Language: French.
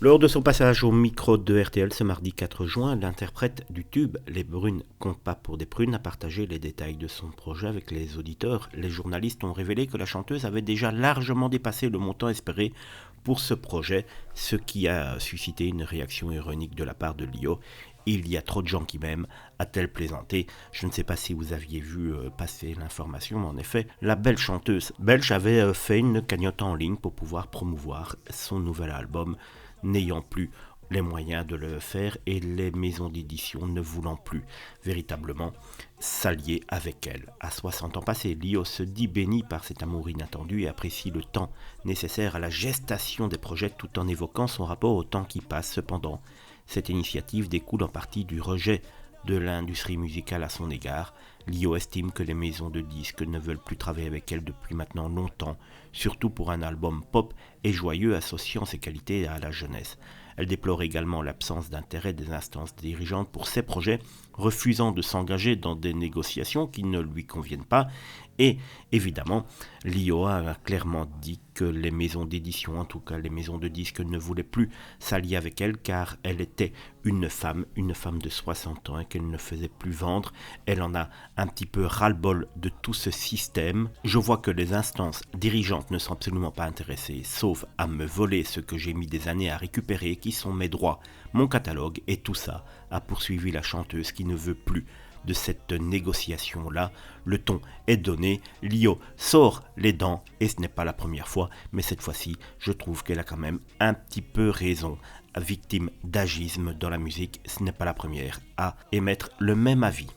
Lors de son passage au micro de RTL ce mardi 4 juin, l'interprète du tube Les Brunes comptent pas pour des prunes a partagé les détails de son projet avec les auditeurs. Les journalistes ont révélé que la chanteuse avait déjà largement dépassé le montant espéré pour ce projet, ce qui a suscité une réaction ironique de la part de Lio. Il y a trop de gens qui m'aiment, a-t-elle plaisanté. Je ne sais pas si vous aviez vu passer l'information, mais en effet, la belle chanteuse belge avait fait une cagnotte en ligne pour pouvoir promouvoir son nouvel album, n'ayant plus les moyens de le faire et les maisons d'édition ne voulant plus véritablement s'allier avec elle. À 60 ans passés, Lio se dit béni par cet amour inattendu et apprécie le temps nécessaire à la gestation des projets tout en évoquant son rapport au temps qui passe. Cependant, cette initiative découle en partie du rejet de l'industrie musicale à son égard. Lio estime que les maisons de disques ne veulent plus travailler avec elle depuis maintenant longtemps, surtout pour un album pop et joyeux associant ses qualités à la jeunesse. Elle déplore également l'absence d'intérêt des instances dirigeantes pour ses projets, refusant de s'engager dans des négociations qui ne lui conviennent pas. Et évidemment, Lio a clairement dit que les maisons d'édition, en tout cas les maisons de disques, ne voulaient plus s'allier avec elle car elle était une femme de 60 ans et qu'elle ne faisait plus vendre. Elle en a un petit peu ras-le-bol de tout ce système. Je vois que les instances dirigeantes ne sont absolument pas intéressées, sauf à me voler ce que j'ai mis des années à récupérer, qui sont mes droits, mon catalogue, et tout ça a poursuivi la chanteuse qui ne veut plus de cette négociation-là. Le ton est donné, Lio sort les dents et ce n'est pas la première fois, mais cette fois-ci, je trouve qu'elle a quand même un petit peu raison. Victime d'agisme dans la musique, ce n'est pas la première à émettre le même avis.